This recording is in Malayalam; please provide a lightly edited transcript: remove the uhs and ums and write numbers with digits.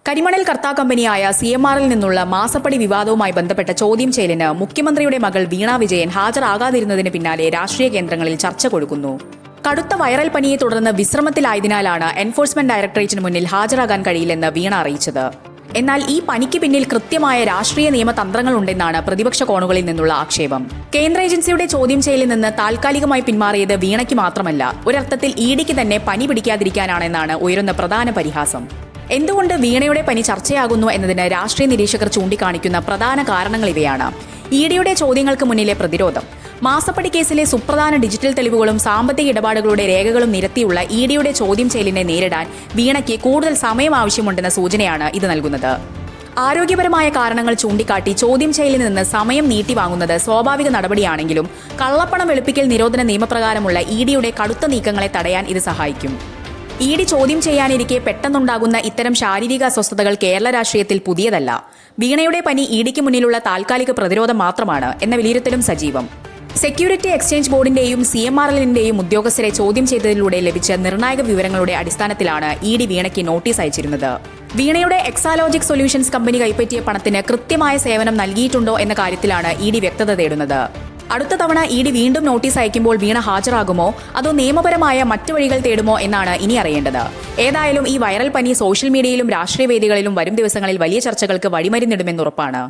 കരിമണൽ കർത്താ കമ്പനിയായ CMRൽ നിന്നുള്ള മാസപ്പടി വിവാദവുമായി ബന്ധപ്പെട്ട ചോദ്യം ചെയ്യലിന് മുഖ്യമന്ത്രിയുടെ മകൾ വീണ വിജയൻ ഹാജരാകാതിരുന്നതിന് പിന്നാലെ രാഷ്ട്രീയ കേന്ദ്രങ്ങളിൽ ചർച്ച കൊടുക്കുന്നു. കടുത്ത വൈറൽ പനിയെ തുടർന്ന് വിശ്രമത്തിലായതിനാലാണ് എൻഫോഴ്സ്മെന്റ് ഡയറക്ടറേറ്റിന് മുന്നിൽ ഹാജരാകാൻ കഴിയില്ലെന്ന് വീണ അറിയിച്ചത്. എന്നാൽ ഈ പനിക്ക് പിന്നിൽ കൃത്യമായ രാഷ്ട്രീയ നിയമതന്ത്രങ്ങളുണ്ടെന്നാണ് പ്രതിപക്ഷ കോണുകളിൽ നിന്നുള്ള ആക്ഷേപം. കേന്ദ്ര ഏജൻസിയുടെ ചോദ്യം ചെയ്യലിൽ നിന്ന് താൽക്കാലികമായി പിന്മാറിയത് വീണയ്ക്ക് മാത്രമല്ല, ഒരർത്ഥത്തിൽ ഇഡിക്ക് തന്നെ പനി പിടിക്കാതിരിക്കാനാണെന്നാണ് ഉയരുന്ന പ്രധാന പരിഹാസം. എന്തുകൊണ്ട് വീണയുടെ പനി ചർച്ചയാകുന്നു എന്നതിന് രാഷ്ട്രീയ നിരീക്ഷകർ ചൂണ്ടിക്കാണിക്കുന്ന പ്രധാന കാരണങ്ങൾ ഇവയാണ്. ഇഡിയുടെ ചോദ്യങ്ങൾക്ക് മുന്നിലെ പ്രതിരോധം. മാസപ്പടി കേസിലെ സുപ്രധാന ഡിജിറ്റൽ തെളിവുകളും സാമ്പത്തിക ഇടപാടുകളുടെ രേഖകളും നിരത്തിയുള്ള ഇഡിയുടെ ചോദ്യം ചെയ്യലിനെ നേരിടാൻ വീണയ്ക്ക് കൂടുതൽ സമയം ആവശ്യമുണ്ടെന്ന സൂചനയാണ് ഇത് നൽകുന്നത്. ആരോഗ്യപരമായ കാരണങ്ങൾ ചൂണ്ടിക്കാട്ടി ചോദ്യം ചെയ്യലിൽ നിന്ന് സമയം നീട്ടിവാങ്ങുന്നത് സ്വാഭാവിക നടപടിയാണെങ്കിലും കള്ളപ്പണം വെളുപ്പിക്കൽ നിരോധന നിയമപ്രകാരമുള്ള ഇഡിയുടെ കടുത്ത നീക്കങ്ങളെ തടയാൻ ഇത് സഹായിക്കും. ഇഡി ചോദ്യം ചെയ്യാനിരിക്കെ പെട്ടെന്നുണ്ടാകുന്ന ഇത്തരം ശാരീരിക അസ്വസ്ഥതകൾ കേരള രാഷ്ട്രീയത്തിൽ പുതിയതല്ല. വീണയുടെ പനി ഇഡിക്ക് മുന്നിലുള്ള താൽക്കാലിക പ്രതിരോധം മാത്രമാണ് എന്ന വിലയിരുത്തലും സജീവം. സെക്യൂരിറ്റി എക്സ്ചേഞ്ച് ബോർഡിന്റെയും CMRലിന്റെയും ഉദ്യോഗസ്ഥരെ ചോദ്യം ചെയ്തതിലൂടെ ലഭിച്ച നിർണായക വിവരങ്ങളുടെ അടിസ്ഥാനത്തിലാണ് ഇഡി വീണയ്ക്ക് നോട്ടീസ് അയച്ചിരുന്നത്. വീണയുടെ എക്സാലോജിക് സൊല്യൂഷൻസ് കമ്പനി കൈപ്പറ്റിയ പണത്തിന് കൃത്യമായ സേവനം നൽകിയിട്ടുണ്ടോ എന്ന കാര്യത്തിലാണ് ഇഡി വ്യക്തത തേടുന്നത്. അടുത്ത തവണ ഇഡി വീണ്ടും നോട്ടീസ് അയക്കുമ്പോൾ വീണ ഹാജരാകുമോ അതോ നിയമപരമായ മറ്റു വഴികൾ തേടുമോ എന്നാണ് ഇനി അറിയേണ്ടത്. ഏതായാലും ഈ വൈറൽ പനി സോഷ്യൽ മീഡിയയിലും രാഷ്ട്രീയ വേദികളിലും വരും ദിവസങ്ങളിൽ വലിയ ചർച്ചകൾക്ക് വഴിമരുന്നിടുമെന്നുറപ്പാണ്.